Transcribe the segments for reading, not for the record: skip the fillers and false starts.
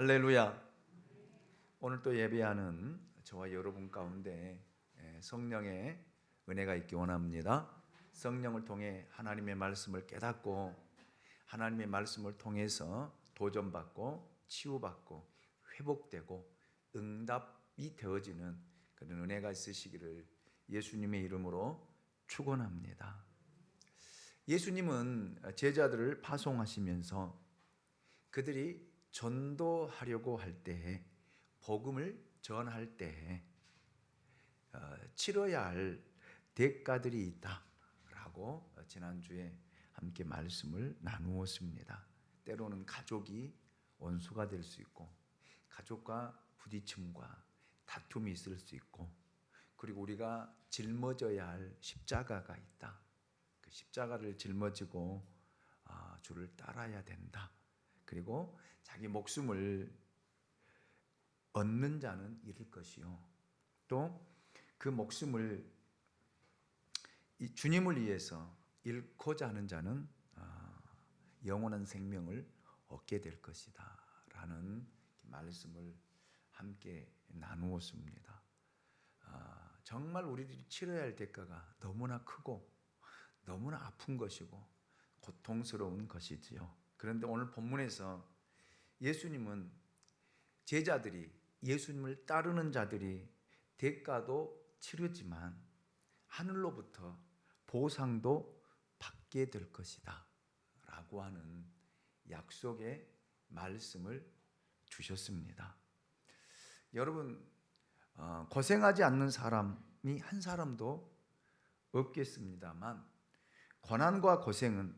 할렐루야. 오늘 또 예배하는 저와 여러분 가운데 성령의 은혜가 있기 원합니다. 성령을 통해 하나님의 말씀을 깨닫고 하나님의 말씀을 통해서 도전받고 치유받고 회복되고 응답이 되어지는 그런 은혜가 있으시기를 예수님의 이름으로 축원합니다. 예수님은 제자들을 파송하시면서 그들이 전도하려고 할 때에, 복음을 전할 때에 치러야 할 대가들이 있다라고 지난주에 함께 말씀을 나누었습니다. 때로는 가족이 원수가 될 수 있고, 가족과 부딪힘과 다툼이 있을 수 있고, 그리고 우리가 짊어져야 할 십자가가 있다. 그 십자가를 짊어지고 주를 따라야 된다. 그리고 자기 목숨을 얻는 자는 잃을 것이요, 또 그 목숨을 주님을 위해서 잃고자 하는 자는 영원한 생명을 얻게 될 것이다 라는 말씀을 함께 나누었습니다. 정말 우리들이 치러야 할 대가가 너무나 크고 너무나 아픈 것이고 고통스러운 것이지요. 그런데 오늘 본문에서 예수님은 제자들이, 예수님을 따르는 자들이 대가도 치르지만 하늘로부터 보상도 받게 될 것이다 라고 하는 약속의 말씀을 주셨습니다. 여러분, 고생하지 않는 사람이 한 사람도 없겠습니다만, 고난과 고생은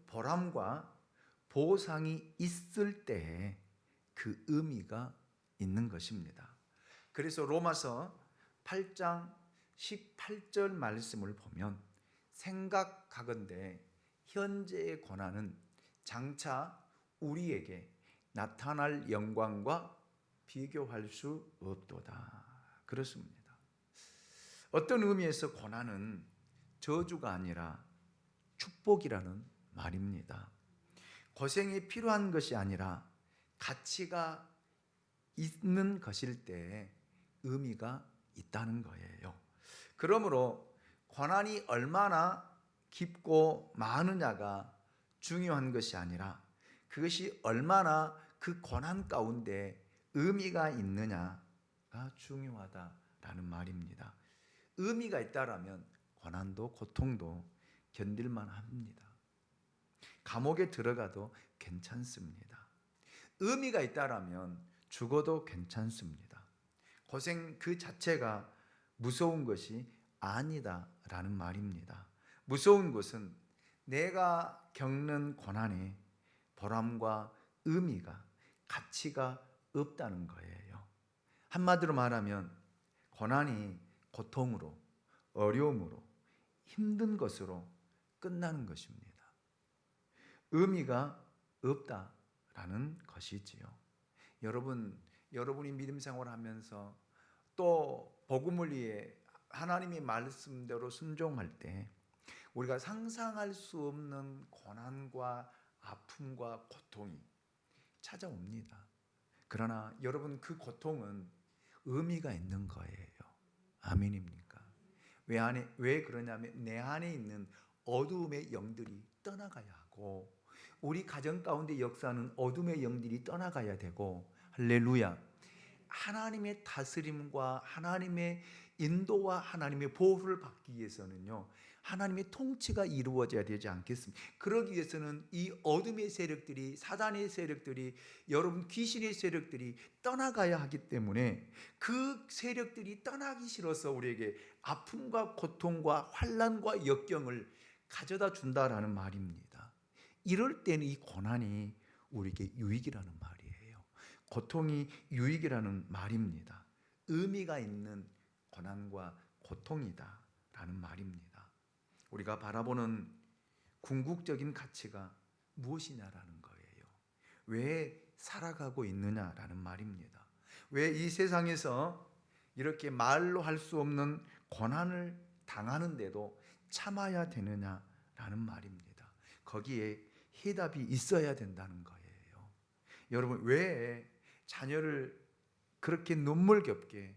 보람과 보상이 있을 때에 그 의미가 있는 것입니다. 그래서 로마서 8장 18절 말씀을 보면, 생각하건대 현재의 고난은 장차 우리에게 나타날 영광과 비교할 수 없도다. 그렇습니다. 어떤 의미에서 고난은 저주가 아니라 축복이라는 말입니다. 고생이 필요한 것이 아니라 가치가 있는 것일 때 의미가 있다는 거예요. 그러므로 고난이 얼마나 깊고 많으냐가 중요한 것이 아니라, 그것이 얼마나 그 고난 가운데 의미가 있느냐가 중요하다라는 말입니다. 의미가 있다라면 고난도 고통도 견딜만 합니다. 감옥에 들어가도 괜찮습니다. 의미가 있다라면 죽어도 괜찮습니다. 고생 그 자체가 무서운 것이 아니다라는 말입니다. 무서운 것은 내가 겪는 고난에 보람과 의미가, 가치가 없다는 거예요. 한마디로 말하면 고난이 고통으로, 어려움으로, 힘든 것으로 끝나는 것입니다. 의미가 없다라는 것이지요. 여러분이 믿음 생활을 하면서 또 복음을 위해 하나님의 말씀대로 순종할 때 우리가 상상할 수 없는 고난과 아픔과 고통이 찾아옵니다. 그러나 여러분, 그 고통은 의미가 있는 거예요. 아멘입니까? 왜 그러냐면 내 안에 있는 어두움의 영들이 떠나가야 하고, 우리 가정 가운데 역사하는 어둠의 영들이 떠나가야 되고, 할렐루야, 하나님의 다스림과 하나님의 인도와 하나님의 보호를 받기 위해서는요, 하나님의 통치가 이루어져야 되지 않겠습니까? 그러기 위해서는 이 어둠의 세력들이, 사단의 세력들이, 여러분 귀신의 세력들이 떠나가야 하기 때문에, 그 세력들이 떠나기 싫어서 우리에게 아픔과 고통과 환난과 역경을 가져다 준다라는 말입니다. 이럴 때는 이 고난이 우리에게 유익이라는 말이에요. 고통이 유익이라는 말입니다. 의미가 있는 고난과 고통이다라는 말입니다. 우리가 바라보는 궁극적인 가치가 무엇이냐라는 거예요. 왜 살아가고 있느냐라는 말입니다. 왜 이 세상에서 이렇게 말로 할 수 없는 고난을 당하는데도 참아야 되느냐라는 말입니다. 거기에 해답이 있어야 된다는 거예요. 여러분 왜 자녀를 그렇게 눈물겹게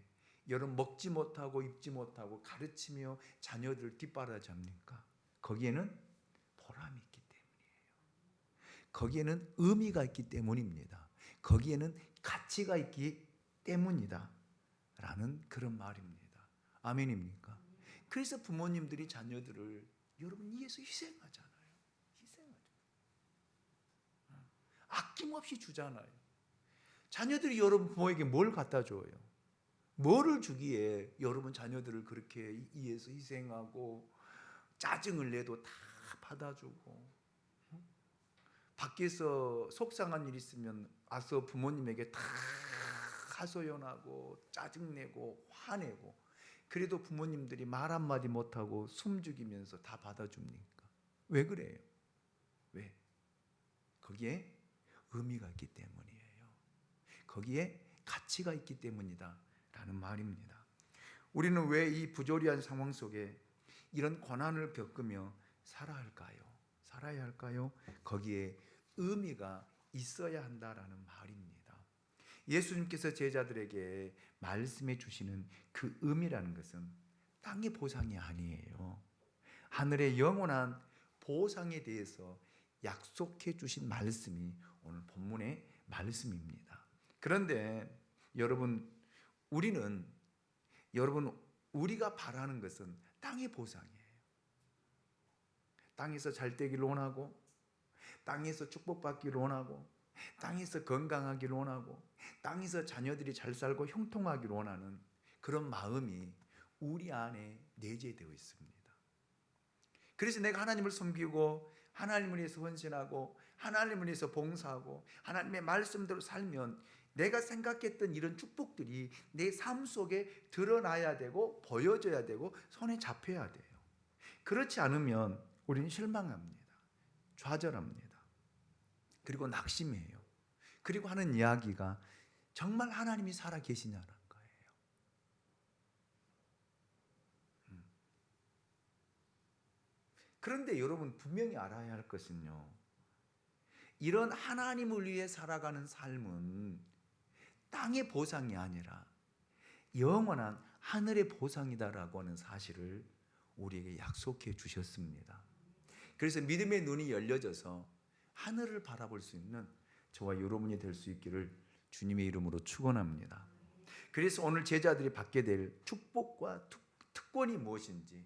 여러분 먹지 못하고 입지 못하고 가르치며 자녀들을 뒷바라지합니까? 거기에는 보람이 있기 때문이에요. 거기에는 의미가 있기 때문입니다. 거기에는 가치가 있기 때문이다 라는 그런 말입니다. 아멘입니까? 그래서 부모님들이 자녀들을 여러분 위해서 희생하잖아요. 아낌없이 주잖아요. 자녀들이 여러분 부모에게 뭘 갖다 줘요? 뭐를 주기에 여러분 자녀들을 그렇게 위해서 희생하고 짜증을 내도 다 받아주고, 밖에서 속상한 일 있으면 와서 부모님에게 다 하소연하고 짜증내고 화내고, 그래도 부모님들이 말 한마디 못하고 숨죽이면서 다 받아줍니까? 왜 그래요? 왜? 거기에 의미가 있기 때문이에요. 거기에 가치가 있기 때문이다 라는 말입니다. 우리는 왜 이 부조리한 상황 속에 이런 고난을 겪으며 살아야 할까요? 거기에 의미가 있어야 한다라는 말입니다. 예수님께서 제자들에게 말씀해 주시는 그 의미라는 것은 땅의 보상이 아니에요. 하늘의 영원한 보상에 대해서 약속해 주신 말씀이 오늘 본문의 말씀입니다. 그런데 여러분, 우리가 바라는 것은 땅의 보상이에요. 땅에서 잘 되기를 원하고, 땅에서 축복받기를 원하고, 땅에서 건강하기를 원하고, 땅에서 자녀들이 잘 살고 형통하기를 원하는 그런 마음이 우리 안에 내재되어 있습니다. 그래서 내가 하나님을 섬기고 하나님을 위해서 헌신하고 하나님을 위해서 봉사하고 하나님의 말씀대로 살면 내가 생각했던 이런 축복들이 내 삶 속에 드러나야 되고 보여져야 되고 손에 잡혀야 돼요. 그렇지 않으면 우리는 실망합니다. 좌절합니다. 그리고 낙심해요. 그리고 하는 이야기가 정말 하나님이 살아 계시냐는 거예요. 그런데 여러분 분명히 알아야 할 것은요, 이런 하나님을 위해 살아가는 삶은 땅의 보상이 아니라 영원한 하늘의 보상이다라고 하는 사실을 우리에게 약속해 주셨습니다. 그래서 믿음의 눈이 열려져서 하늘을 바라볼 수 있는 저와 여러분이 될 수 있기를 주님의 이름으로 축원합니다. 그래서 오늘 제자들이 받게 될 축복과 특권이 무엇인지,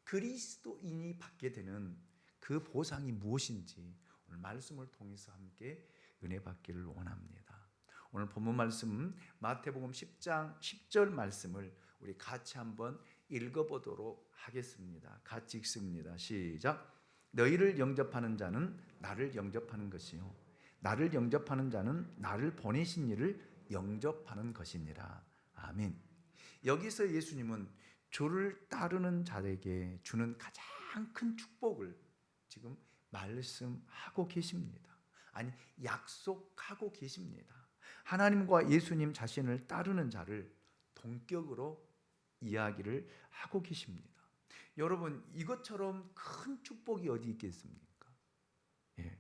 그리스도인이 받게 되는 그 보상이 무엇인지 오늘 말씀을 통해서 함께 은혜 받기를 원합니다. 오늘 본문 말씀 마태복음 10장 10절 말씀을 우리 같이 한번 읽어보도록 하겠습니다. 같이 읽습니다. 시작. 너희를 영접하는 자는 나를 영접하는 것이요 나를 영접하는 자는 나를 보내신 이를 영접하는 것이니라. 아멘. 여기서 예수님은 주를 따르는 자에게 주는 가장 큰 축복을 지금 말씀하고 계십니다. 아니, 약속하고 계십니다. 하나님과 예수님 자신을 따르는 자를 동격으로 이야기를 하고 계십니다. 여러분, 이것처럼 큰 축복이 어디 있겠습니까? 예.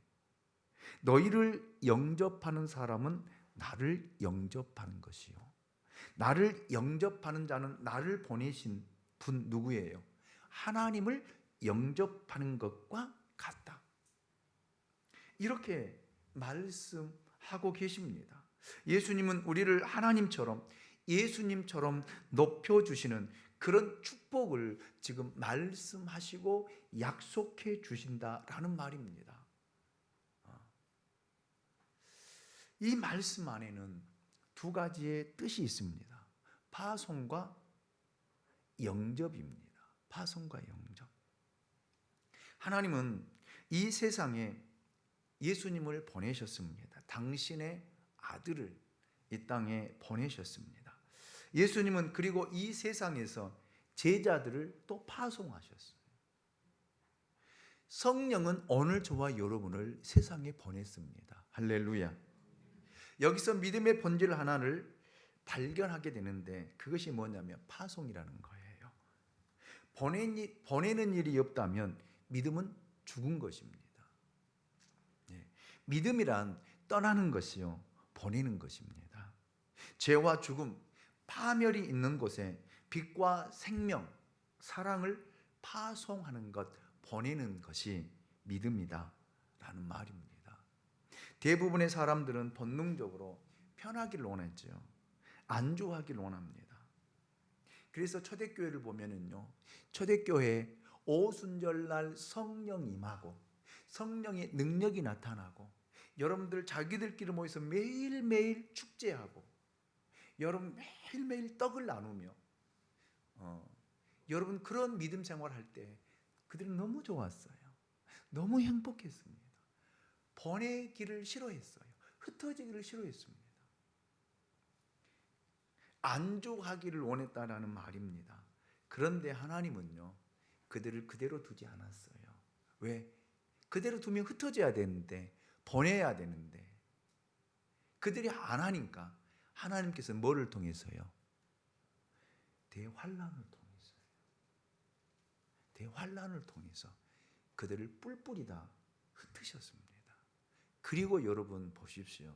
너희를 영접하는 사람은 나를 영접하는 것이요 나를 영접하는 자는 나를 보내신 분 누구예요? 하나님을 영접하는 것과 같다. 이렇게 말씀하고 계십니다. 예수님은 우리를 하나님처럼 예수님처럼 높여주시는 그런 축복을 지금 말씀하시고 약속해 주신다라는 말입니다. 이 말씀 안에는 두 가지의 뜻이 있습니다. 파송과 영접입니다. 파송과 영접. 하나님은 이 세상에 예수님을 보내셨습니다. 당신의 아들을 이 땅에 보내셨습니다. 예수님은 그리고 이 세상에서 제자들을 또 파송하셨어요. 성령은 오늘 저와 여러분을 세상에 보냈습니다. 할렐루야. 여기서 믿음의 본질 하나를 발견하게 되는데 그것이 뭐냐면 파송이라는 거예요. 보내는 일이 없다면 믿음은 죽은 것입니다. 믿음이란 떠나는 것이요, 보내는 것입니다. 죄와 죽음, 파멸이 있는 곳에 빛과 생명, 사랑을 파송하는 것, 보내는 것이 믿음이다 라는 말입니다. 대부분의 사람들은 본능적으로 편하기를 원했죠. 안주하기를 원합니다. 그래서 초대교회를 보면은요, 초대교회 오순절날 성령 임하고 성령의 능력이 나타나고 여러분들 자기들끼리 모여서 매일매일 축제하고 여러분 매일매일 떡을 나누며 여러분 그런 믿음 생활할 때 그들은 너무 좋았어요. 너무 행복했습니다. 보내기를 싫어했어요. 흩어지기를 싫어했습니다. 안주하기를 원했다라는 말입니다. 그런데 하나님은요, 그들을 그대로 두지 않았어요. 왜? 그대로 두면 흩어져야 되는데, 보내야 되는데, 그들이 안 하니까 하나님께서 뭐를 통해서요? 대환란을 통해서요. 대환란을 통해서 그들을 뿔뿔이 다 흩으셨습니다. 그리고 여러분 보십시오.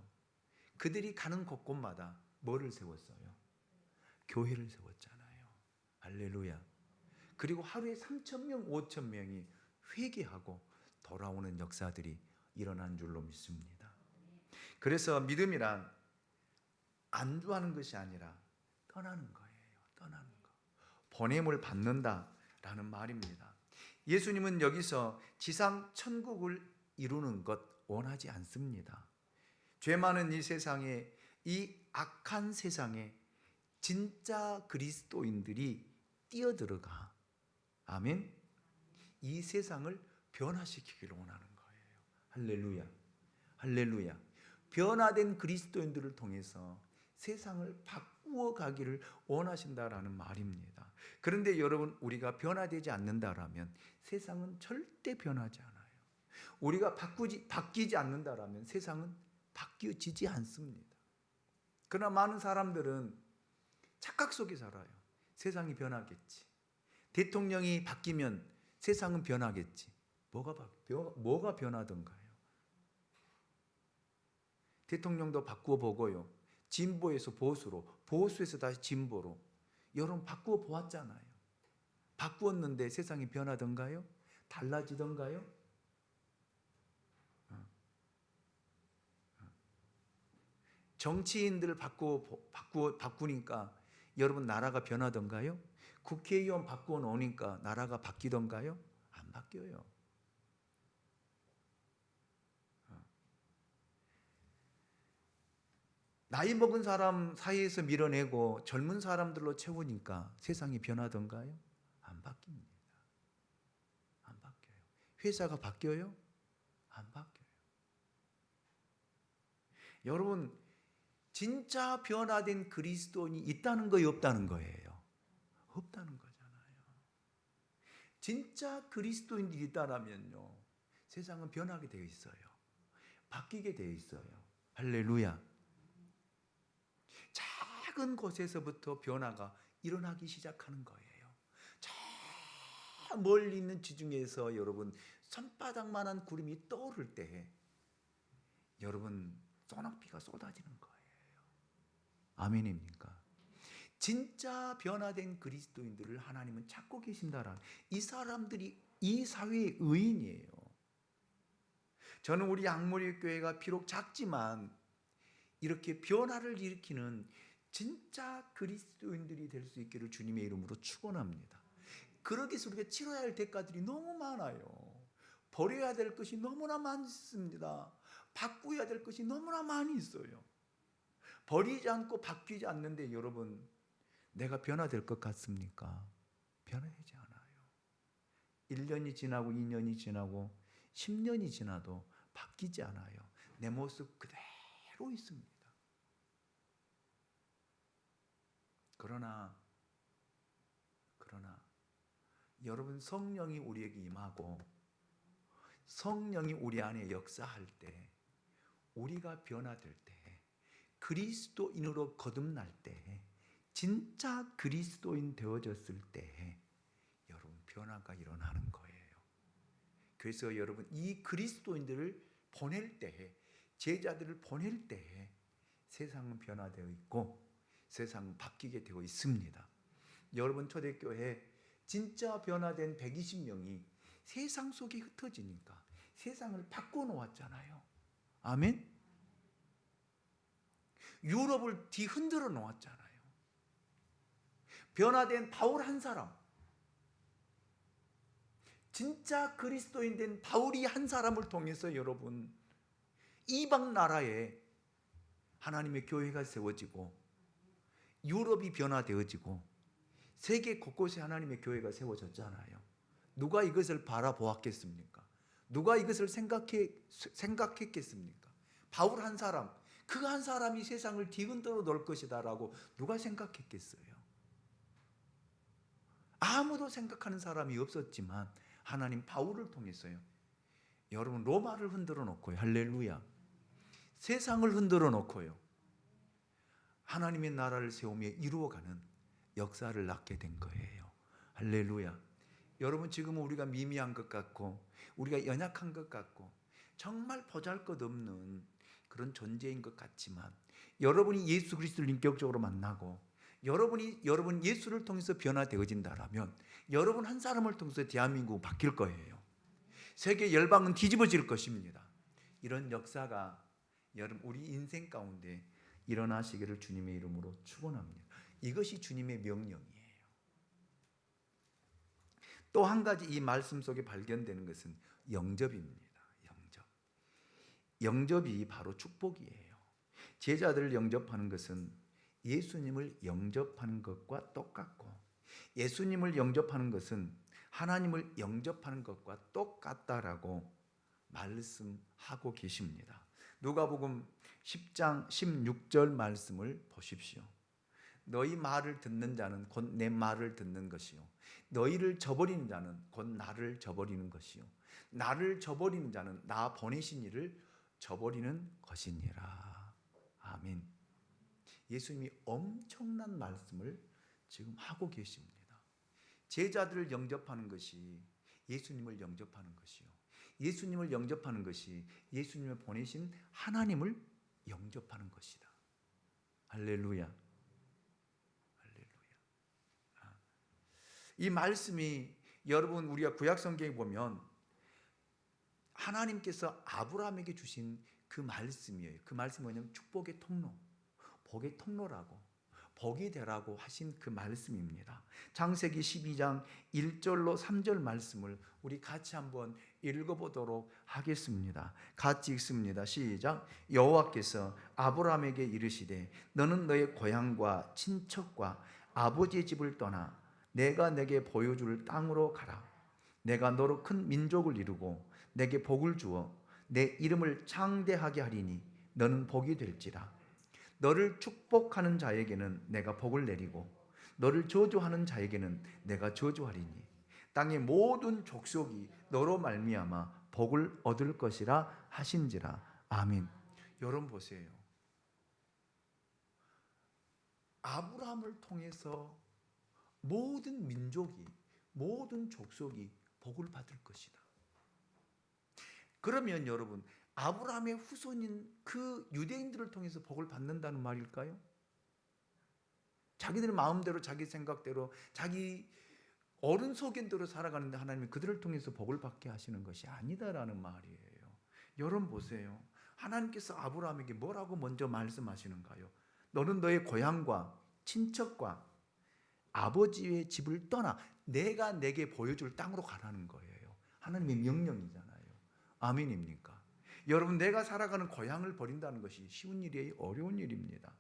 그들이 가는 곳곳마다 뭐를 세웠어요? 교회를 세웠잖아요. 할렐루야. 그리고 하루에 3,000명, 5,000명이 회개하고 돌아오는 역사들이 일어난 줄로 믿습니다. 그래서 믿음이란 안주하는 것이 아니라 떠나는 거예요. 떠나는 거. 보냄을 받는다라는 말입니다. 예수님은 여기서 지상 천국을 이루는 것 원하지 않습니다. 죄 많은 이 세상에, 이 악한 세상에 진짜 그리스도인들이 뛰어들어가, 아멘, 이 세상을 변화시키기를 원하는 거예요. 할렐루야. 할렐루야. 변화된 그리스도인들을 통해서 세상을 바꾸어 가기를 원하신다라는 말입니다. 그런데 여러분, 우리가 변화되지 않는다라면 세상은 절대 변하지 않아요. 우리가 바뀌지 않는다라면 세상은 바뀌어지지 않습니다. 그러나 많은 사람들은 착각 속에 살아요. 세상이 변하겠지. 대통령이 바뀌면 세상은 변하겠지. 뭐가 변하던가요? 대통령도 바꾸어 보고요. 진보에서 보수로, 보수에서 다시 진보로. 여러분 바꾸어 보았잖아요. 바꾸었는데 세상이 변하던가요? 달라지던가요? 정치인들 바꾸니까 여러분 나라가 변하던가요? 국회의원 바꾸어 놓으니까 나라가 바뀌던가요? 안 바뀌어요. 나이 먹은 사람 사이에서 밀어내고 젊은 사람들로 채우니까 세상이 변하던가요? 안 바뀝니다. 안 바뀌어요. 회사가 바뀌어요? 안 바뀌어요. 여러분, 진짜 변화된 그리스도인이 있다는 거예요, 없다는 거예요? 없다는 거잖아요. 진짜 그리스도인들이 있다라면요, 세상은 변하게 되어 있어요. 바뀌게 되어 있어요. 할렐루야. 작은 곳에서부터 변화가 일어나기 시작하는 거예요. 저 멀리 있는 지중해에서 여러분 손바닥만한 구름이 떠오를 때 여러분 소낙비가 쏟아지는 거예요. 아멘입니까? 진짜 변화된 그리스도인들을 하나님은 찾고 계신다라는, 이 사람들이 이 사회의 의인이에요. 저는 우리 양모리 교회가 비록 작지만 이렇게 변화를 일으키는 진짜 그리스도인들이 될 수 있기를 주님의 이름으로 축원합니다. 그러기 위해서 우리가 치러야 할 대가들이 너무 많아요. 버려야 될 것이 너무나 많습니다. 바꾸어야 될 것이 너무나 많이 있어요. 버리지 않고 바뀌지 않는데 여러분, 내가 변화될 것 같습니까? 변화되지 않아요. 1년이 지나고 2년이 지나고 10년이 지나도 바뀌지 않아요. 내 모습 그대로 있습니다. 그러나 여러분, 성령이 우리에게 임하고 성령이 우리 안에 역사할 때, 우리가 변화될 때, 그리스도인으로 거듭날 때, 진짜 그리스도인 되어졌을 때 여러분 변화가 일어나는 거예요. 그래서 여러분 이 그리스도인들을 보낼 때 제자들을 보낼 때 세상은 변화되어 있고 세상은 바뀌게 되어 있습니다. 여러분, 초대교회 진짜 변화된 120명이 세상 속에 흩어지니까 세상을 바꿔놓았잖아요. 아멘. 유럽을 뒤흔들어 놓았잖아요. 변화된 바울 한 사람, 진짜 그리스도인 된 바울이 한 사람을 통해서 여러분, 이방 나라에 하나님의 교회가 세워지고 유럽이 변화되어지고 세계 곳곳에 하나님의 교회가 세워졌잖아요. 누가 이것을 바라보았겠습니까? 누가 이것을 생각했겠습니까? 바울 한 사람, 그 한 사람이 세상을 뒤흔들어 놓을 것이다라고 누가 생각했겠어요? 아무도 생각하는 사람이 없었지만 하나님 바울을 통해서요. 여러분, 로마를 흔들어 놓고요. 할렐루야. 세상을 흔들어 놓고요. 하나님의 나라를 세우며 이루어가는 역사를 낳게 된 거예요. 할렐루야. 여러분, 지금은 우리가 미미한 것 같고 우리가 연약한 것 같고 정말 보잘것없는 그런 존재인 것 같지만, 여러분이 예수 그리스도를 인격적으로 만나고 여러분 예수를 통해서 변화되어진다라면 여러분 한 사람을 통해서 대한민국은 바뀔 거예요. 세계 열방은 뒤집어질 것입니다. 이런 역사가 여러분 우리 인생 가운데 일어나시기를 주님의 이름으로 축원합니다. 이것이 주님의 명령이에요. 또 한 가지 이 말씀 속에 발견되는 것은 영접입니다. 영접이 바로 축복이에요. 제자들을 영접하는 것은 예수님을 영접하는 것과 똑같고, 예수님을 영접하는 것은 하나님을 영접하는 것과 똑같다라고 말씀하고 계십니다. 누가복음 10장 16절 말씀을 보십시오. 너희 말을 듣는 자는 곧 내 말을 듣는 것이요, 너희를 저버리는 자는 곧 나를 저버리는 것이요, 나를 저버리는 자는 나 보내신 이를 저버리는 것이니라. 아멘. 예수님이 엄청난 말씀을 지금 하고 계십니다. 제자들을 영접하는 것이 예수님을 영접하는 것이요, 예수님을 영접하는 것이 예수님을 보내신 하나님을 영접하는 것이다. 할렐루야. 이 말씀이 여러분 우리가 구약 성경에 보면 하나님께서 아브라함에게 주신 그 말씀이에요. 그 말씀이 뭐냐면 축복의 통로, 복의 통로라고, 복이 되라고 하신 그 말씀입니다. 창세기 12장 1절로 3절 말씀을 우리 같이 한번 읽어보도록 하겠습니다. 같이 읽습니다. 시작. 여호와께서 아브라함에게 이르시되 너는 너의 고향과 친척과 아버지의 집을 떠나 내가 내게 보여줄 땅으로 가라. 내가 너로 큰 민족을 이루고 내게 복을 주어 내 이름을 창대하게 하리니 너는 복이 될지라. 너를 축복하는 자에게는 내가 복을 내리고 너를 저주하는 자에게는 내가 저주하리니 땅의 모든 족속이 너로 말미암아 복을 얻을 것이라 하신지라. 아멘. 여러분 보세요. 아브라함을 통해서 모든 민족이, 모든 족속이 복을 받을 것이다. 그러면 여러분, 아브라함의 후손인 그 유대인들을 통해서 복을 받는다는 말일까요? 자기들 마음대로, 자기 생각대로, 자기 어른 소견대로 살아가는데 하나님이 그들을 통해서 복을 받게 하시는 것이 아니다라는 말이에요. 여러분 보세요. 하나님께서 아브라함에게 뭐라고 먼저 말씀하시는가요? 너는 너의 고향과 친척과 아버지의 집을 떠나 내가 내게 보여줄 땅으로 가라는 거예요. 하나님의 명령이잖아요. 아멘입니까? 여러분, 내가 살아가는 고향을 버린다는 것이 쉬운 일이 어려운 일입니다.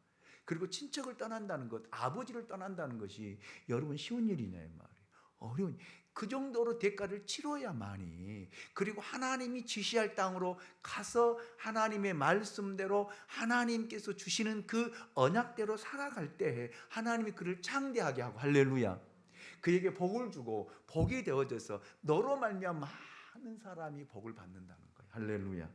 그리고 친척을 떠난다는 것, 아버지를 떠난다는 것이 여러분 쉬운 일이냐 이 말이에요. 어려운, 그 정도로 대가를 치러야만이, 그리고 하나님이 지시할 땅으로 가서 하나님의 말씀대로 하나님께서 주시는 그 언약대로 살아갈 때 하나님이 그를 창대하게 하고, 할렐루야, 그에게 복을 주고 복이 되어져서 너로 말미암아 많은 사람이 복을 받는다는 거예요. 할렐루야.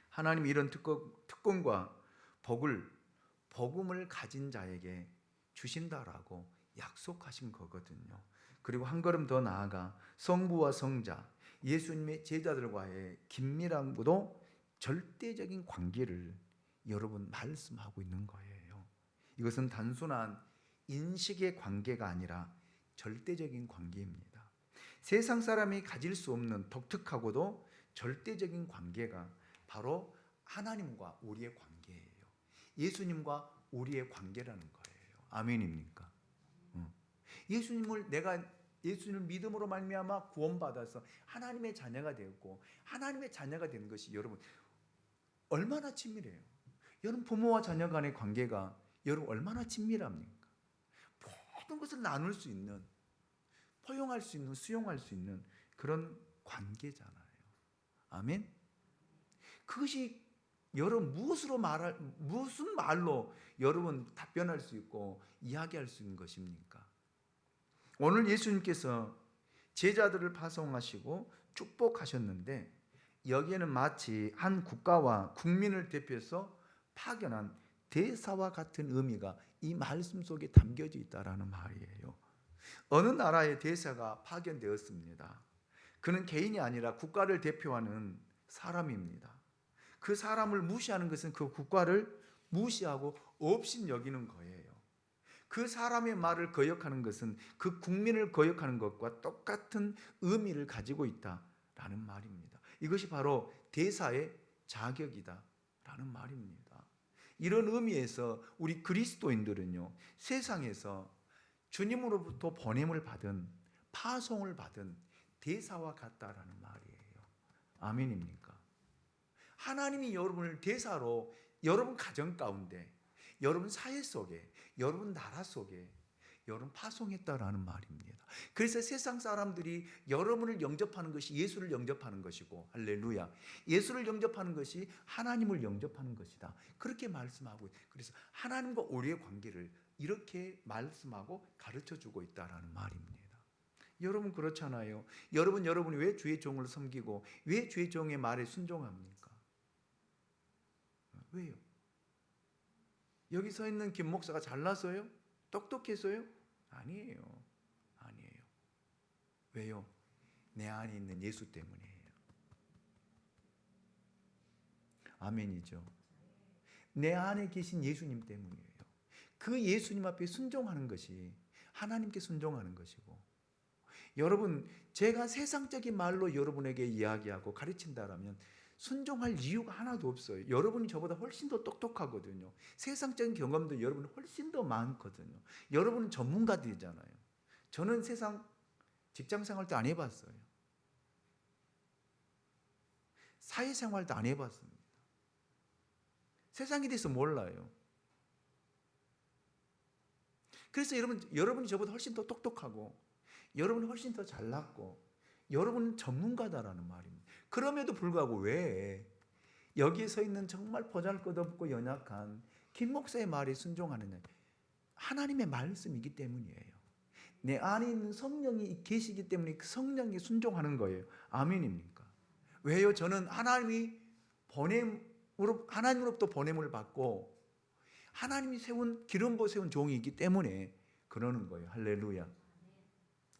하나님이 이런 특권과 복음을 가진 자에게 주신다라고 약속하신 거거든요. 그리고 한 걸음 더 나아가 성부와 성자, 예수님의 제자들과의 긴밀함도 절대적인 관계를 여러분 말씀하고 있는 거예요. 이것은 단순한 인식의 관계가 아니라 절대적인 관계입니다. 세상 사람이 가질 수 없는 독특하고도 절대적인 관계가 바로 하나님과 우리의 관계예요. 예수님과 우리의 관계라는 거예요. 아멘입니까? 내가 예수님을 믿음으로 말미암아 구원받아서 하나님의 자녀가 되었고, 하나님의 자녀가 된 것이 여러분 얼마나 친밀해요. 여러분 부모와 자녀 간의 관계가 여러분 얼마나 친밀합니까? 모든 것을 나눌 수 있는, 포용할 수 있는, 수용할 수 있는 그런 관계잖아요. 아멘. 그것이 여러분 무슨 말로 여러분 답변할 수 있고 이야기할 수 있는 것입니까? 오늘 예수님께서 제자들을 파송하시고 축복하셨는데, 여기에는 마치 한 국가와 국민을 대표해서 파견한 대사와 같은 의미가 이 말씀 속에 담겨져 있다라는 말이에요. 어느 나라의 대사가 파견되었습니다. 그는 개인이 아니라 국가를 대표하는 사람입니다. 그 사람을 무시하는 것은 그 국가를 무시하고 없인 여기는 거예요. 그 사람의 말을 거역하는 것은 그 국민을 거역하는 것과 똑같은 의미를 가지고 있다라는 말입니다. 이것이 바로 대사의 자격이다라는 말입니다. 이런 의미에서 우리 그리스도인들은요, 세상에서 주님으로부터 보냄을 받은, 파송을 받은 대사와 같다라는 말이에요. 아멘입니까? 하나님이 여러분을 대사로 여러분 가정 가운데, 여러분 사회 속에, 여러분 나라 속에 여러분 파송했다라는 말입니다. 그래서 세상 사람들이 여러분을 영접하는 것이 예수를 영접하는 것이고, 할렐루야, 예수를 영접하는 것이 하나님을 영접하는 것이다, 그렇게 말씀하고, 그래서 하나님과 우리의 관계를 이렇게 말씀하고 가르쳐주고 있다라는 말입니다. 여러분 그렇잖아요. 여러분이 왜 주의 종을 섬기고 왜 주의 종의 말에 순종합니까? 왜요? 여기 서 있는 김 목사가 잘나서요? 똑똑해서요? 아니에요. 왜요? 내 안에 있는 예수 때문이에요. 아멘이죠. 내 안에 계신 예수님 때문이에요. 그 예수님 앞에 순종하는 것이 하나님께 순종하는 것이고, 여러분 제가 세상적인 말로 여러분에게 이야기하고 가르친다라면 순종할 이유가 하나도 없어요. 여러분이 저보다 훨씬 더 똑똑하거든요. 세상적인 경험도 여러분 훨씬 더 많거든요. 여러분은 전문가들이잖아요. 저는 세상 직장생활도 안 해봤어요. 사회생활도 안 해봤습니다. 세상에 대해서 몰라요. 그래서 여러분이 저보다 훨씬 더 똑똑하고, 여러분이 훨씬 더 잘났고, 여러분은 전문가다라는 말입니다. 그럼에도 불구하고 왜 여기에 서 있는 정말 보잘것없고 연약한 김 목사의 말에 순종하느냐? 하나님의 말씀이기 때문이에요. 내 안에 있는 성령이 계시기 때문에 그 성령에 순종하는 거예요. 아멘입니까? 왜요? 저는 하나님으로부터 보냄을 받고 하나님이 기름 부어 세운 종이기 때문에 그러는 거예요. 할렐루야.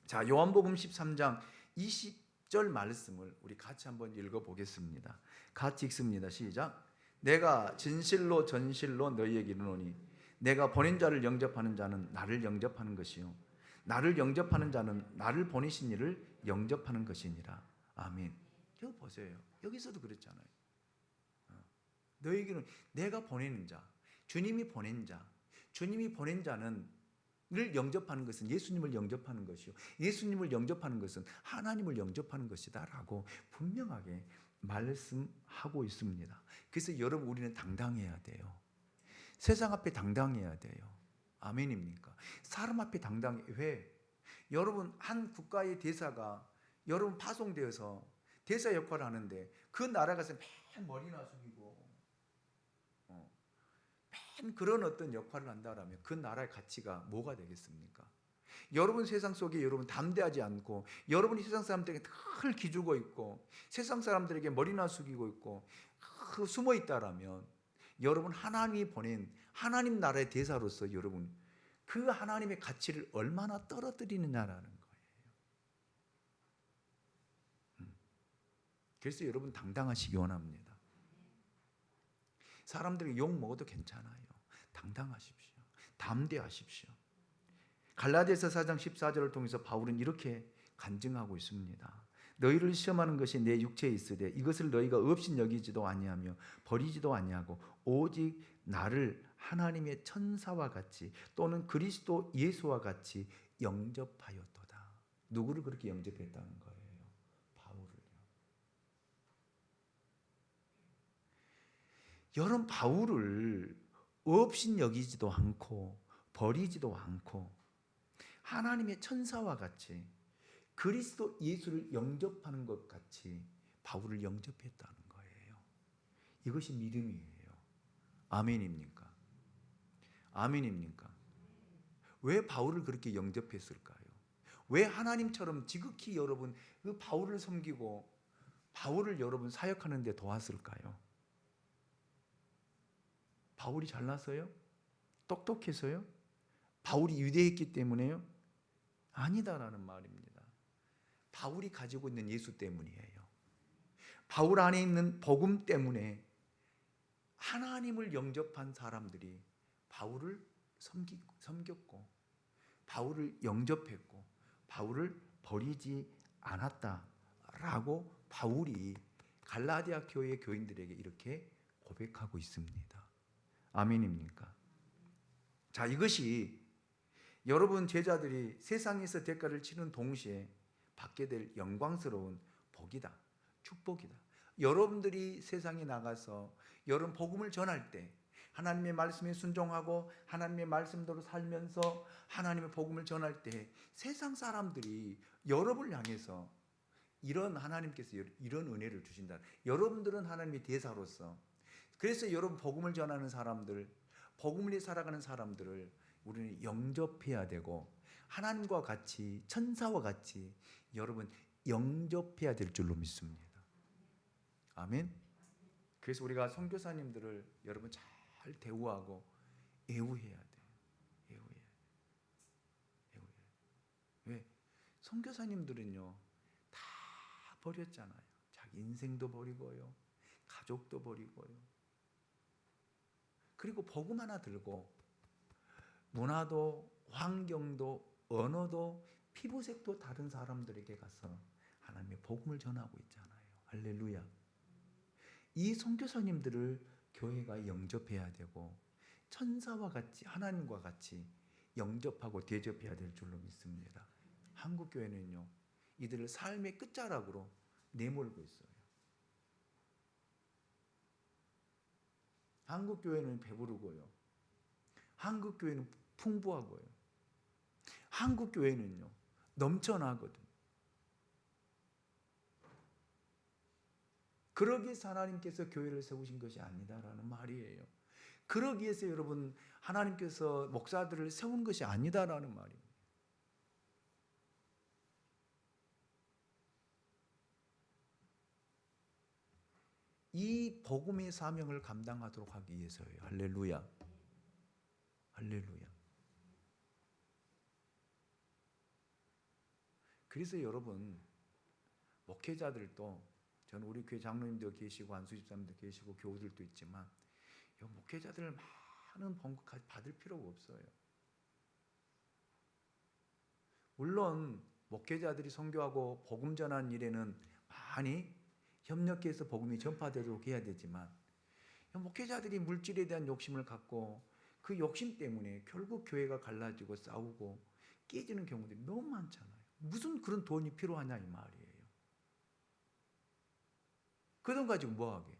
자, 요한복음 13장 20절 말씀을 우리 같이 한번 읽어보겠습니다. 같이 읽습니다. 시작. 내가 진실로 전실로 너희에게 이르노니 내가 보낸 자를 영접하는 자는 나를 영접하는 것이요 나를 영접하는 자는 나를 보내신 이를 영접하는 것이니라. 아멘. 여기 보세요. 여기서도 그랬잖아요. 너희에게는 내가 보내는 자, 주님이 보낸 자, 주님이 보낸 자는 를 영접하는 것은 예수님을 영접하는 것이요 예수님을 영접하는 것은 하나님을 영접하는 것이다 라고 분명하게 말씀하고 있습니다. 그래서 여러분 우리는 당당해야 돼요. 세상 앞에 당당해야 돼요. 아멘입니까? 사람 앞에 왜? 여러분 한 국가의 대사가 여러분 파송되어서 대사 역할을 하는데 그 나라 가서 맨 머리나 숙이고 맨 그런 어떤 역할을 한다라면 그 나라의 가치가 뭐가 되겠습니까? 여러분 세상 속에 여러분 담대하지 않고 여러분이 세상 사람들에게 늘 기죽어 있고 세상 사람들에게 머리나 숙이고 있고 숨어 있다라면 여러분 하나님이 보낸 하나님 나라의 대사로서 여러분 그 하나님의 가치를 얼마나 떨어뜨리느냐라는 거예요. 그래서 여러분 당당하시기 원합니다. 사람들이 욕 먹어도 괜찮아요. 당당하십시오. 담대하십시오. 갈라디아서 4장 14절을 통해서 바울은 이렇게 간증하고 있습니다. 너희를 시험하는 것이 내 육체에 있으되 이것을 너희가 없인 여기지도 아니하며 버리지도 아니하고 오직 나를 하나님의 천사와 같이 또는 그리스도 예수와 같이 영접하였도다. 누구를 그렇게 영접했다는 거예요? 바울을요. 여러분, 바울을 없인 여기지도 않고 버리지도 않고 하나님의 천사와 같이 그리스도 예수를 영접하는 것 같이 바울을 영접했다는 거예요. 이것이 믿음이에요. 아멘입니까? 아멘입니까? 왜 바울을 그렇게 영접했을까요? 왜 하나님처럼 지극히 여러분 그 바울을 섬기고 바울을 여러분 사역하는 데 도왔을까요? 바울이 잘나서요? 똑똑해서요? 바울이 위대했기 때문에요? 아니다라는 말입니다. 바울이 가지고 있는 예수 때문이에요. 바울 안에 있는 복음 때문에 하나님을 영접한 사람들이 바울을 섬겼고 바울을 영접했고 바울을 버리지 않았다라고 바울이 갈라디아 교회 교인들에게 이렇게 고백하고 있습니다. 아멘입니까? 자, 이것이 여러분 제자들이 세상에서 대가를 치는 동시에 받게 될 영광스러운 복이다. 축복이다. 여러분들이 세상에 나가서 여러분 복음을 전할 때 하나님의 말씀에 순종하고 하나님의 말씀대로 살면서 하나님의 복음을 전할 때 세상 사람들이 여러분을 향해서 이런 하나님께서 이런 은혜를 주신다. 여러분들은 하나님의 대사로서 그래서 여러분 복음을 전하는 사람들, 복음을 위해 살아가는 사람들을 우리는 영접해야 되고 하나님과 같이 천사와 같이 여러분 영접해야 될 줄로 믿습니다. 아멘. 그래서 우리가 선교사님들을 여러분 잘 대우하고 애우해야 돼요. 애우해야 돼요. 왜? 선교사님들은요 다 버렸잖아요. 자기 인생도 버리고요, 가족도 버리고요. 그리고 복음 하나 들고 문화도 환경도 언어도 피부색도 다른 사람들에게 가서 하나님의 복음을 전하고 있잖아요. 할렐루야. 이 선교사님들을 교회가 영접해야 되고 천사와 같이 하나님과 같이 영접하고 대접해야 될 줄로 믿습니다. 한국 교회는요 이들을 삶의 끝자락으로 내몰고 있어요. 한국 교회는 배부르고요, 한국 교회는 풍부하고요, 한국 교회는요 넘쳐나거든. 그러기 위해서 하나님께서 교회를 세우신 것이 아니다라는 말이에요. 그러기 위해서 여러분 하나님께서 목사들을 세운 것이 아니다라는 말입니다. 이 복음의 사명을 감당하도록 하기 위해서예요. 할렐루야. 할렐루야. 그래서 여러분 목회자들도 저는 우리 교회 장로님도 계시고 안수집사님도 계시고 교우들도 있지만 목회자들 많은 번거까지 받을 필요가 없어요. 물론 목회자들이 선교하고 복음 전하는 일에는 많이 협력해서 복음이 전파되도록 해야 되지만 목회자들이 물질에 대한 욕심을 갖고 그 욕심 때문에 결국 교회가 갈라지고 싸우고 깨지는 경우들이 너무 많잖아요. 무슨 그런 돈이 필요하냐 이 말이에요. 그 돈 가지고 뭐하게?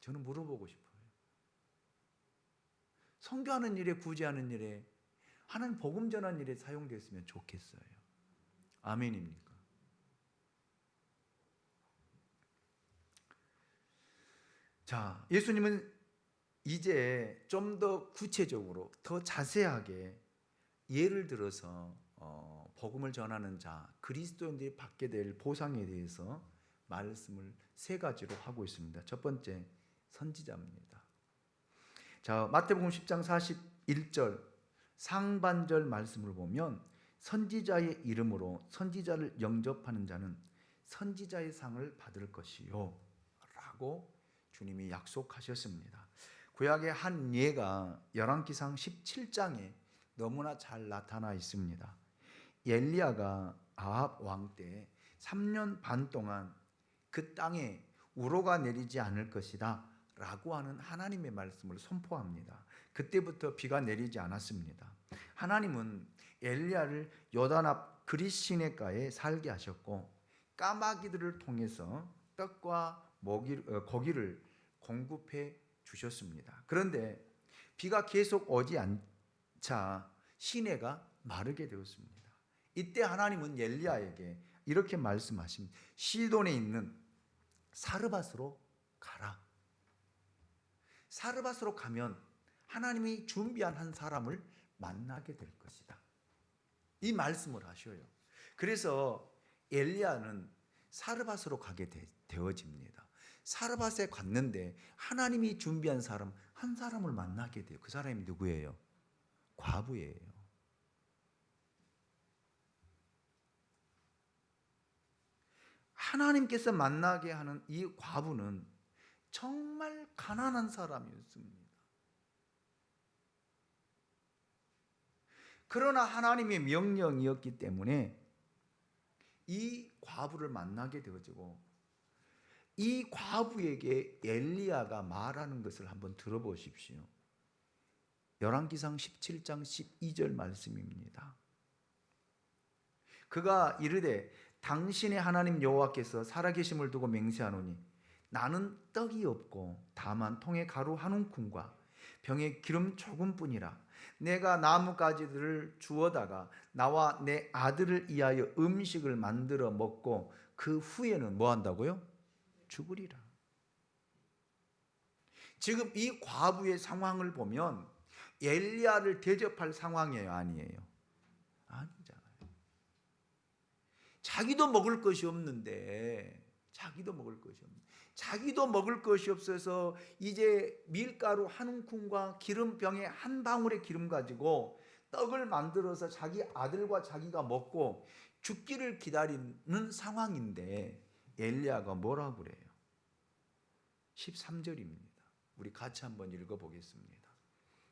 저는 물어보고 싶어요. 선교하는 일에 구제하는 일에 하나님 복음 전하는 일에 사용됐으면 좋겠어요. 아멘입니까? 자, 예수님은 이제 좀 더 구체적으로 더 자세하게 예를 들어서 복음을 전하는 자 그리스도인들이 받게 될 보상에 대해서 말씀을 세 가지로 하고 있습니다. 첫 번째 선지자입니다. 자, 마태복음 10장 41절 상반절 말씀을 보면 선지자의 이름으로 선지자를 영접하는 자는 선지자의 상을 받을 것이요 라고 주님이 약속하셨습니다. 구약의 한 예가 열왕기상 17장에 너무나 잘 나타나 있습니다. 엘리야가 아합 왕 때 3년 반 동안 그 땅에 우로가 내리지 않을 것이다 라고 하는 하나님의 말씀을 선포합니다. 그때부터 비가 내리지 않았습니다. 하나님은 엘리야를 요단 앞 그릿시내가에 살게 하셨고 까마귀들을 통해서 떡과 고기를 공급해 주셨습니다. 그런데 비가 계속 오지 않자 시내가 마르게 되었습니다. 이때 하나님은 엘리야에게 이렇게 말씀하십니다. 시돈에 있는 사르밧으로 가라. 사르밧으로 가면 하나님이 준비한 한 사람을 만나게 될 것이다. 이 말씀을 하셔요. 그래서 엘리야는 사르밧으로 가게 되어집니다. 사르밧에 갔는데 하나님이 준비한 사람 한 사람을 만나게 돼요. 그 사람이 누구예요? 과부예요. 하나님께서 만나게 하는 이 과부는 정말 가난한 사람이었습니다. 그러나 하나님의 명령이었기 때문에 이 과부를 만나게 되어지고 이 과부에게 엘리야가 말하는 것을 한번 들어보십시오. 열왕기상 17장 12절 말씀입니다. 그가 이르되 당신의 하나님 여호와께서 살아계심을 두고 맹세하노니 나는 떡이 없고 다만 통에 가루 한 움큼과 병에 기름 조금뿐이라. 내가 나뭇가지들을 주워다가 나와 내 아들을 위하여 음식을 만들어 먹고 그 후에는 뭐 한다고요? 죽으리라. 지금 이 과부의 상황을 보면 엘리야를 대접할 상황이에요, 아니에요? 아니잖아요. 자기도 먹을 것이 없는데, 자기도 먹을 것이 없어서 이제 밀가루 한 움큼과 기름병에 한 방울의 기름 가지고 떡을 만들어서 자기 아들과 자기가 먹고 죽기를 기다리는 상황인데 엘리야가 뭐라고 그래요? 13절입니다. 우리 같이 한번 읽어보겠습니다.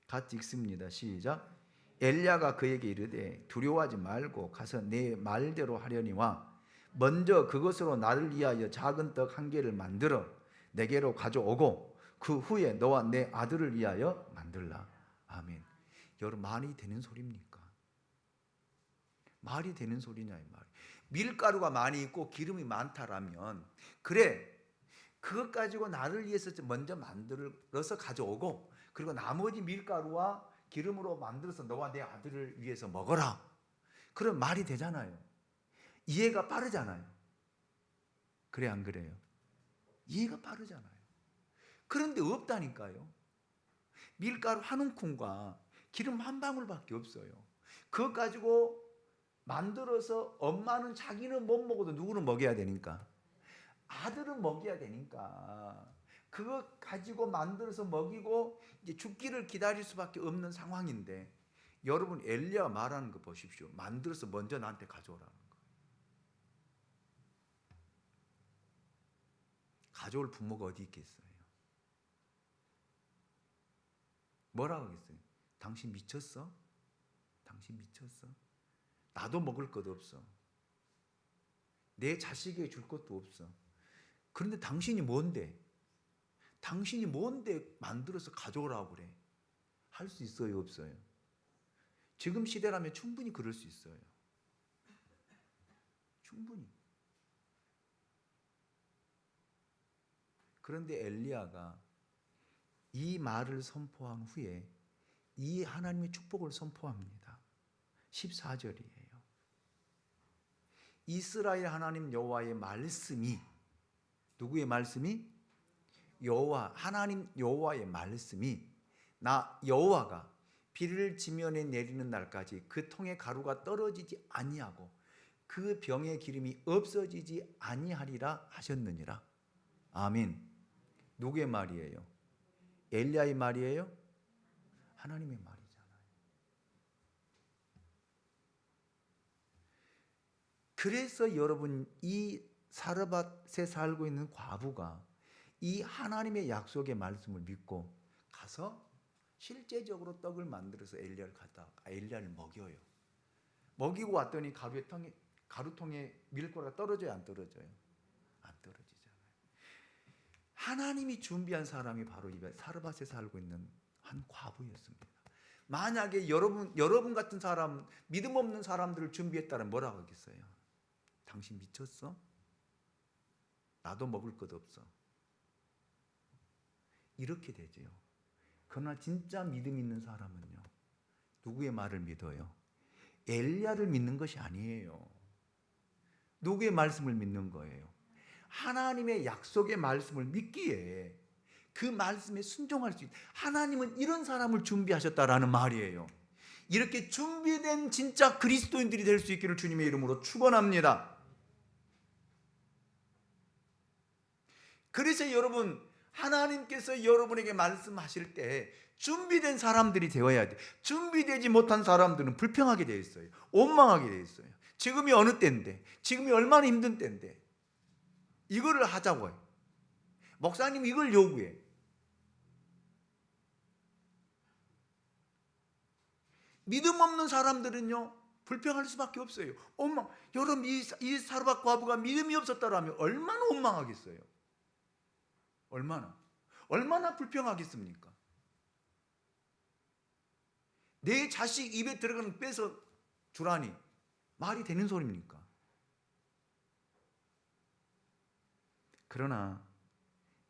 같이 읽습니다. 시작. 엘리야가 그에게 이르되 두려워하지 말고 가서 내 말대로 하려니와 먼저 그것으로 나를 위하여 작은 떡 한 개를 만들어 내게로 가져오고 그 후에 너와 내 아들을 위하여 만들라. 아멘. 여러분, 말이 되는 소리입니까? 말이 되는 소리냐 이 말. 밀가루가 많이 있고 기름이 많다라면 그래, 그것 가지고 나를 위해서 먼저 만들어서 가져오고 그리고 나머지 밀가루와 기름으로 만들어서 너와 내 아들을 위해서 먹어라. 그럼 말이 되잖아요. 이해가 빠르잖아요. 그래 안 그래요? 이해가 빠르잖아요. 그런데 없다니까요. 밀가루 한 움큼과 기름 한 방울밖에 없어요. 그것 가지고 만들어서 엄마는 자기는 못 먹어도 누구는 먹여야 되니까, 아들은 먹여야 되니까 그거 가지고 만들어서 먹이고 이제 죽기를 기다릴 수밖에 없는 상황인데 여러분 엘리야 말하는 거 보십시오. 만들어서 먼저 나한테 가져오라는 거예요. 가져올 부모가 어디 있겠어요? 뭐라고 하겠어요? 당신 미쳤어? 당신 미쳤어? 나도 먹을 것도 없어. 내 자식에게 줄 것도 없어. 그런데 당신이 뭔데? 당신이 뭔데 만들어서 가져오라고 그래? 할 수 있어요, 없어요? 지금 시대라면 충분히 그럴 수 있어요. 충분히. 그런데 엘리야가 이 말을 선포한 후에 이 하나님의 축복을 선포합니다. 14절이에요. 이스라엘 하나님 여호와의 말씀이, 누구의 말씀이? 여호와, 하나님 여호와의 말씀이 나 여호와가 비를 지면에 내리는 날까지 그 통에 가루가 떨어지지 아니하고 그 병의 기름이 없어지지 아니하리라 하셨느니라. 아멘. 누구의 말이에요? 엘리야의 말이에요? 하나님의 말이잖아요. 그래서 여러분, 이 사르밧에 살고 있는 과부가 이 하나님의 약속의 말씀을 믿고 가서 실제적으로 떡을 만들어서 엘리야를 먹여요. 먹이고 왔더니 가루통에 밀가루가 떨어져요, 안 떨어져요? 안 떨어지잖아요. 하나님이 준비한 사람이 바로 이 사르밧에 살고 있는 한 과부였습니다. 만약에 여러분 같은 사람, 믿음 없는 사람들을 준비했다면 뭐라고 하겠어요? 당신 미쳤어? 나도 먹을 것 없어. 이렇게 되죠. 그러나 진짜 믿음 있는 사람은요, 누구의 말을 믿어요? 엘리야를 믿는 것이 아니에요. 누구의 말씀을 믿는 거예요? 하나님의 약속의 말씀을 믿기에 그 말씀에 순종할 수 있다. 하나님은 이런 사람을 준비하셨다라는 말이에요. 이렇게 준비된 진짜 그리스도인들이 될 수 있기를 주님의 이름으로 축원합니다. 그래서 여러분, 하나님께서 여러분에게 말씀하실 때 준비된 사람들이 되어야 돼. 준비되지 못한 사람들은 불평하게 되어 있어요. 원망하게 되어 있어요. 지금이 어느 때인데, 지금이 얼마나 힘든 때인데 이거를 하자고 해요. 목사님 이걸 요구해. 믿음 없는 사람들은요, 불평할 수밖에 없어요. 여러분, 이 사르밧 과부가 믿음이 없었다라면 얼마나 원망하겠어요? 얼마나 불평하겠습니까? 내 자식 입에 들어가는 거 뺏어 주라니 말이 되는 소리입니까? 그러나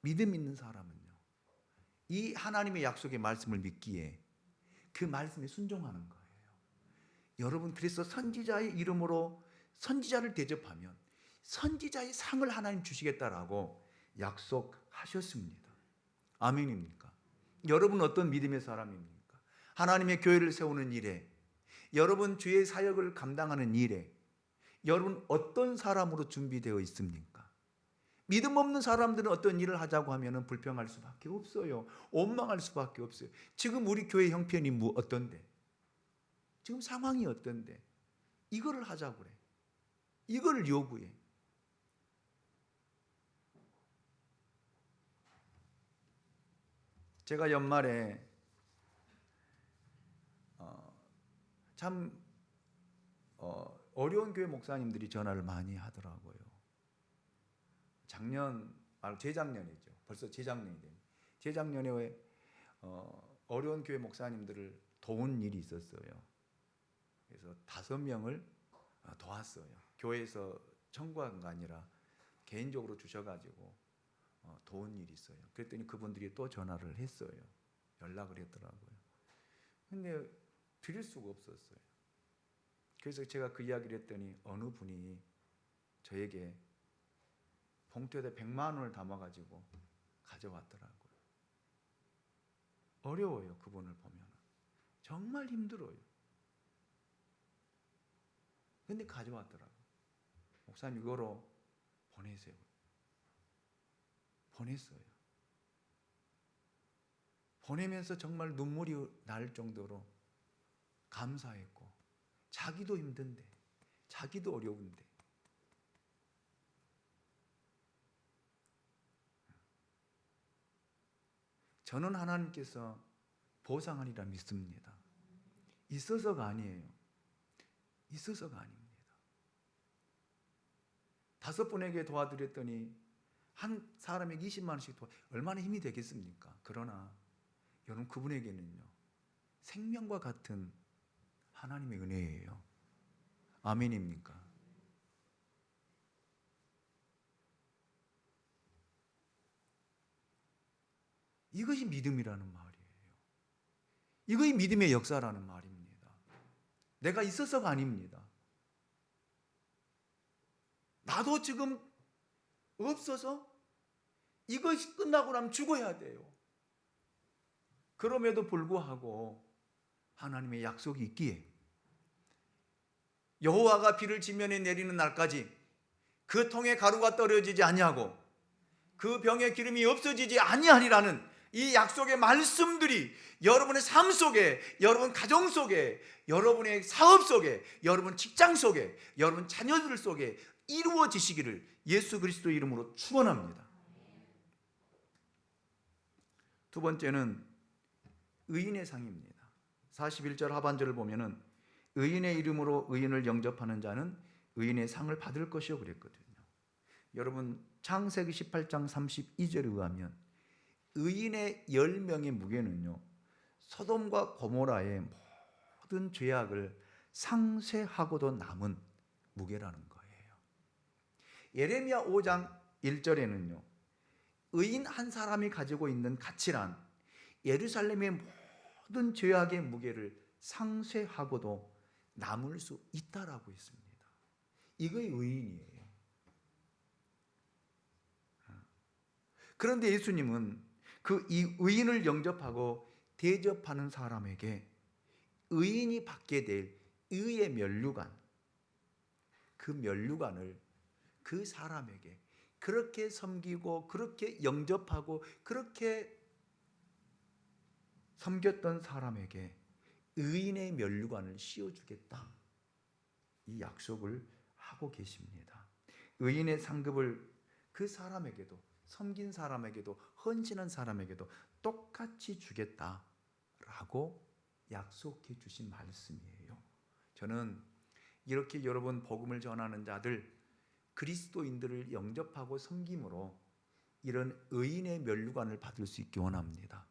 믿음 있는 사람은요, 이 하나님의 약속의 말씀을 믿기에 그 말씀에 순종하는 거예요. 여러분, 그래서 선지자의 이름으로 선지자를 대접하면 선지자의 상을 하나님 주시겠다라고 약속하셨습니다. 아멘입니까? 여러분 어떤 믿음의 사람입니까? 하나님의 교회를 세우는 일에, 여러분 주의 사역을 감당하는 일에 여러분 어떤 사람으로 준비되어 있습니까? 믿음 없는 사람들은 어떤 일을 하자고 하면 불평할 수밖에 없어요. 원망할 수밖에 없어요. 지금 우리 교회 형편이 어떤데? 지금 상황이 어떤데? 이거를 하자고 그래. 이걸 요구해. 제가 연말에 참 어려운 교회 목사님들이 전화를 많이 하더라고요. 재작년이죠. 벌써 재작년이 됩니다. 재작년에 어려운 교회 목사님들을 도운 일이 있었어요. 그래서 5명을 도왔어요. 교회에서 청구한 거 아니라 개인적으로 주셔가지고 도운 일이 있어요. 그랬더니 그분들이 또 전화를 했어요. 연락을 했더라고요. 근데 드릴 수가 없었어요. 그래서 제가 그 이야기를 했더니 어느 분이 저에게 봉투에다 100만 원을 담아가지고 가져왔더라고요. 어려워요. 그분을 보면 정말 힘들어요. 근데 가져왔더라고요. 목사님 이거로 보내세요. 보냈어요. 보내면서 정말 눈물이 날 정도로 감사했고, 자기도 힘든데, 자기도 어려운데, 저는 하나님께서 보상하리라 믿습니다. 있어서가 아니에요. 있어서가 아닙니다. 5분에게 도와드렸더니 한 사람에게 20만 원씩 얼마나 힘이 되겠습니까? 그러나 여러분, 그분에게는요, 생명과 같은 하나님의 은혜예요. 아멘입니까? 이것이 믿음이라는 말이에요. 이것이 믿음의 역사라는 말입니다. 내가 있어서가 아닙니다. 나도 지금 없어서 이것이 끝나고 나면 죽어야 돼요. 그럼에도 불구하고 하나님의 약속이 있기에 여호와가 비를 지면에 내리는 날까지 그 통에 가루가 떨어지지 아니하고 그 병에 기름이 없어지지 아니하리라는 이 약속의 말씀들이 여러분의 삶 속에, 여러분 가정 속에, 여러분의 사업 속에, 여러분 직장 속에, 여러분 자녀들 속에 이루어지시기를 예수 그리스도 이름으로 축원합니다. 두 번째는 의인의 상입니다. 41절 하반절을 보면은 의인의 이름으로 의인을 영접하는 자는 의인의 상을 받을 것이요 그랬거든요. 여러분 창세기 18장 32절에 의하면 의인의 10명의 무게는요 소돔과 고모라의 모든 죄악을 상쇄하고도 남은 무게라는 거예요. 예레미야 5장 1절에는요 의인 한 사람이 가지고 있는 가치란 예루살렘의 모든 죄악의 무게를 상쇄하고도 남을 수 있다라고 했습니다. 이거 의인이에요. 그런데 예수님은 그 이 의인을 영접하고 대접하는 사람에게 의인이 받게 될 의의 면류관, 그 면류관을 그 사람에게 그렇게 섬기고 그렇게 영접하고 그렇게 섬겼던 사람에게 의인의 면류관을 씌워주겠다, 이 약속을 하고 계십니다. 의인의 상급을 그 사람에게도, 섬긴 사람에게도, 헌신한 사람에게도 똑같이 주겠다라고 약속해 주신 말씀이에요. 저는 이렇게 여러분 복음을 전하는 자들, 그리스도인들을 영접하고 섬김으로 이런 의인의 면류관을 받을 수 있기 원합니다.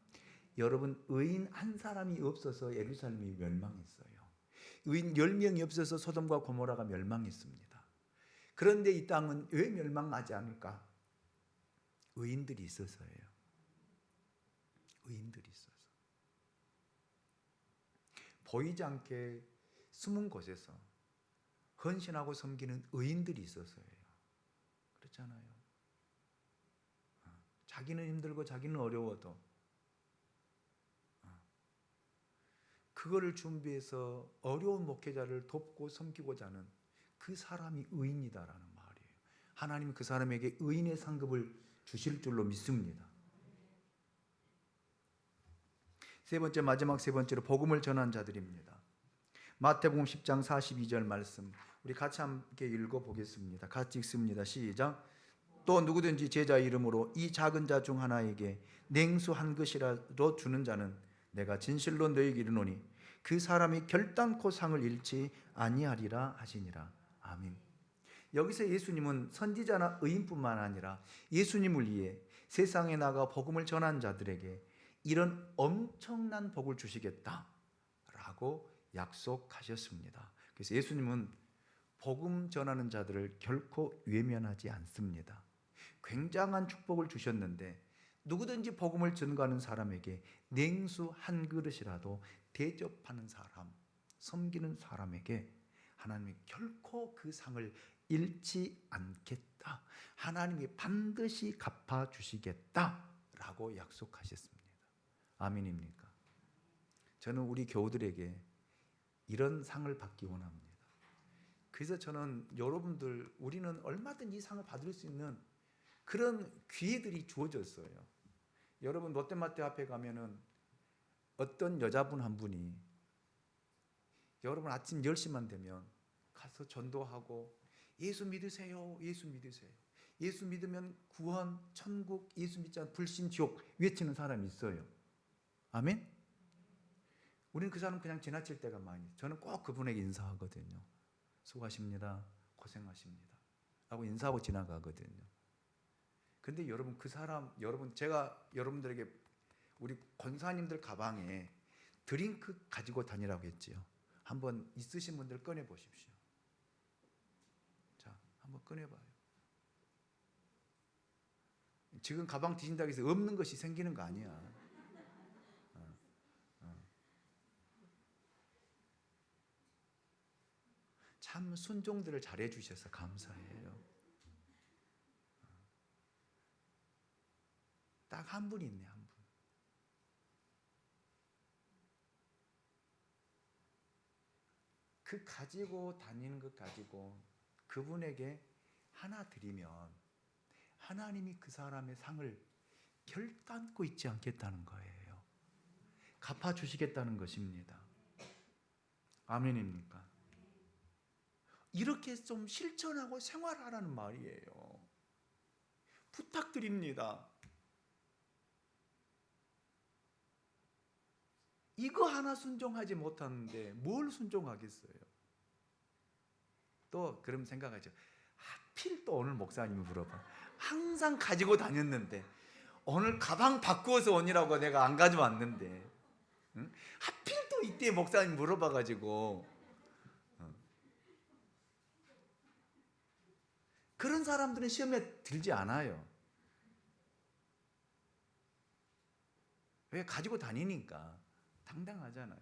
여러분 의인 한 사람이 없어서 예루살렘이 멸망했어요. 의인 10명이 없어서 소돔과 고모라가 멸망했습니다. 그런데 이 땅은 왜 멸망하지 않을까? 의인들이 있어서예요. 의인들이 있어서. 보이지 않게 숨은 곳에서 헌신하고 섬기는 의인들이 있어서예요. 그렇잖아요. 자기는 힘들고 자기는 어려워도 그거를 준비해서 어려운 목회자를 돕고 섬기고자 하는 그 사람이 의인이다라는 말이에요. 하나님은 그 사람에게 의인의 상급을 주실 줄로 믿습니다. 세 번째, 마지막 세 번째로 복음을 전한 자들입니다. 마태복음 10장 42절 말씀 우리 같이 함께 읽어보겠습니다. 같이 읽습니다. 시작. 또 누구든지 제자 이름으로 이 작은 자 중 하나에게 냉수 한 그릇이라도 주는 자는 내가 진실로 너희에게 이르노니 그 사람이 결단코 상을 잃지 아니하리라 하시니라. 아멘. 여기서 예수님은 선지자나 의인뿐만 아니라 예수님을 위해 세상에 나가 복음을 전한 자들에게 이런 엄청난 복을 주시겠다라고 약속하셨습니다. 그래서 예수님은 복음 전하는 자들을 결코 외면하지 않습니다. 굉장한 축복을 주셨는데 누구든지 복음을 전가하는 사람에게 냉수 한 그릇이라도 대접하는 사람, 섬기는 사람에게 하나님이 결코 그 상을 잃지 않겠다. 하나님이 반드시 갚아주시겠다라고 약속하셨습니다. 아멘입니까? 저는 우리 교우들에게 이런 상을 받기 원합니다. 그래서 저는 여러분들, 우리는 얼마든지 이 상을 받을 수 있는 그런 기회들이 주어졌어요. 여러분 롯데마트 앞에 가면은 어떤 여자분 한 분이 여러분 아침 10시만 되면 가서 전도하고 예수 믿으세요. 예수 믿으세요. 예수 믿으면 구원, 천국, 예수 믿지 않으면 불신, 지옥 외치는 사람이 있어요. 아멘? 우리는 그 사람 그냥 지나칠 때가 많이 있어요. 저는 꼭 그분에게 인사하거든요. 수고하십니다. 고생하십니다. 하고 인사하고 지나가거든요. 근데 여러분 그 사람, 여러분 제가 여러분들에게 우리 권사님들 가방에 드링크 가지고 다니라고 했지요. 한번 있으신 분들 꺼내 보십시오. 자, 한번 꺼내봐요. 지금 가방 뒤진다고 해서 없는 것이 생기는 거 아니야. 참 순종들을 잘해 주셔서 감사해요. 딱 한 분 있네, 한 분. 그 가지고 다니는 것 가지고 그분에게 하나 드리면 하나님이 그 사람의 상을 결단코 잊지 않겠다는 거예요. 갚아주시겠다는 것입니다. 아멘입니까? 이렇게 좀 실천하고 생활하라는 말이에요. 부탁드립니다. 이거 하나 순종하지 못하는데 뭘 순종하겠어요? 또 그럼 생각하죠. 하필 또 오늘 목사님이 물어봐. 항상 가지고 다녔는데 오늘 가방 바꾸어서 오니라고 내가 안 가져왔는데, 응? 하필 또 이때 목사님 물어봐가지고, 그런 사람들은 시험에 들지 않아요. 왜? 가지고 다니니까 당당하잖아요.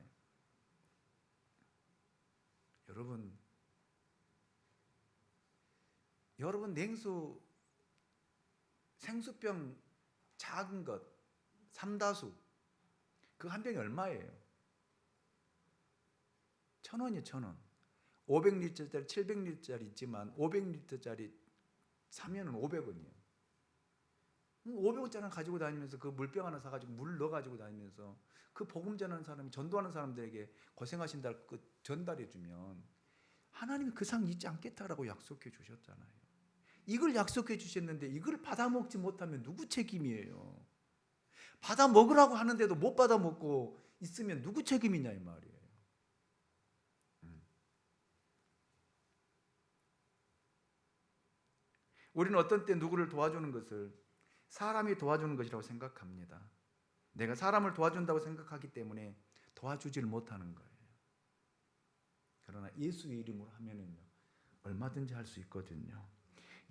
여러분 냉수, 생수병 작은 것 삼다수, 그 한 병이 얼마예요? 1,000원이요. 1,000원. 500리터짜리 700리터짜리 있지만 500리터짜리 사면은 500원이에요 500원짜리 가지고 다니면서 그 물병 하나 사가지고 물 넣어가지고 다니면서 그 복음 전하는 사람이, 전도하는 사람들에게 고생하신다고 그 전달해주면 하나님이 그 상 잊지 않겠다라고 약속해 주셨잖아요. 이걸 약속해 주셨는데 이걸 받아 먹지 못하면 누구 책임이에요? 받아 먹으라고 하는데도 못 받아 먹고 있으면 누구 책임이냐 이 말이에요. 우리는 어떤 때 누구를 도와주는 것을 사람이 도와주는 것이라고 생각합니다. 내가 사람을 도와준다고 생각하기 때문에 도와주지를 못하는 거예요. 그러나 예수의 이름으로 하면은요, 얼마든지 할 수 있거든요.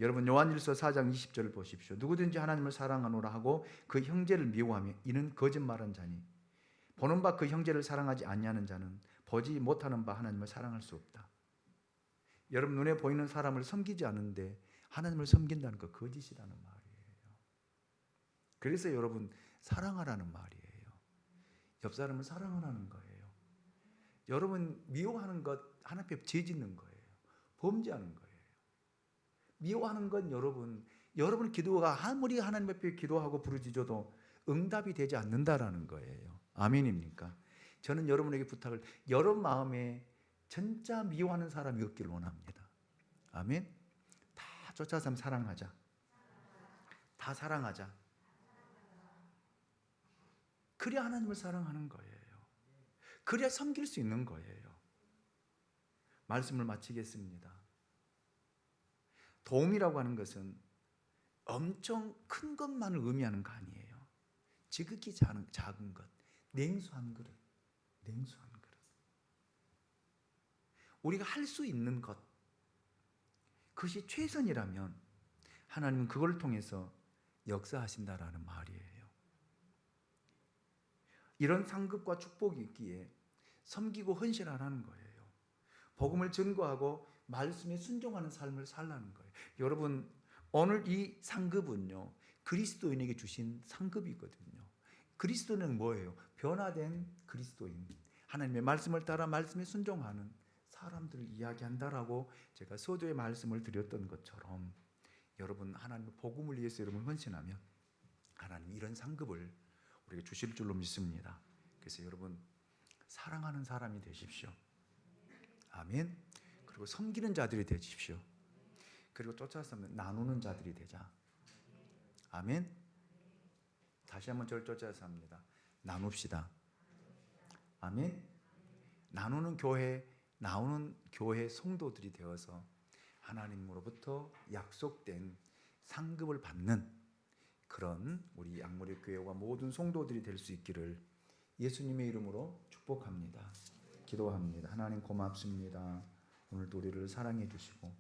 여러분 요한일서 4장 20절을 보십시오. 누구든지 하나님을 사랑하노라 하고 그 형제를 미워하며 이는 거짓말한 자니 보는 바 그 형제를 사랑하지 아니하는 자는 보지 못하는 바 하나님을 사랑할 수 없다. 여러분 눈에 보이는 사람을 섬기지 않는데 하나님을 섬긴다는 거 거짓이라는 말이에요. 그래서 여러분 사랑하라는 말이에요. 옆 사람을 사랑하라는 거예요. 여러분 미워하는 것 하나님 앞에 죄짓는 거예요. 범죄하는 거예요. 미워하는 건 여러분 기도가 아무리 하나님 앞에 기도하고 부르짖어도 응답이 되지 않는다라는 거예요. 아멘입니까? 저는 여러분에게 부탁을, 여러분 마음에 진짜 미워하는 사람이 없기를 원합니다. 아멘. 다 쫓아서 사랑하자. 다 사랑하자. 그래야 하나님을 사랑하는 거예요. 그래야 섬길 수 있는 거예요. 말씀을 마치겠습니다. 도움이라고 하는 것은 엄청 큰 것만을 의미하는 거 아니에요. 지극히 작은 것, 냉수 한 그릇, 냉수 한 그릇. 우리가 할 수 있는 것, 그것이 최선이라면 하나님은 그걸 통해서 역사하신다라는 말이에요. 이런 상급과 축복이 있기에 섬기고 헌신하라는 거예요. 복음을 증거하고 말씀에 순종하는 삶을 살라는 거예요. 여러분 오늘 이 상급은요, 그리스도인에게 주신 상급이거든요. 그리스도는 뭐예요? 변화된 그리스도인, 하나님의 말씀을 따라 말씀에 순종하는 사람들을 이야기한다라고 제가 서두에 말씀을 드렸던 것처럼, 여러분 하나님의 복음을 위해서 여러분 헌신하면 하나님 이런 상급을 우리에게 주실 줄로 믿습니다. 그래서 여러분 사랑하는 사람이 되십시오. 아멘. 그리고 섬기는 자들이 되십시오. 그리고 쫓아서 나누는 자들이 되자. 아멘. 다시 한번 저를 쫓아서 합니다. 나눕시다. 아멘. 나누는 교회, 나오는 교회 성도들이 되어서 하나님으로부터 약속된 상급을 받는 그런 우리 양모리 교회와 모든 성도들이 될 수 있기를 예수님의 이름으로 축복합니다. 기도합니다. 하나님 고맙습니다. 오늘도 우리를 사랑해 주시고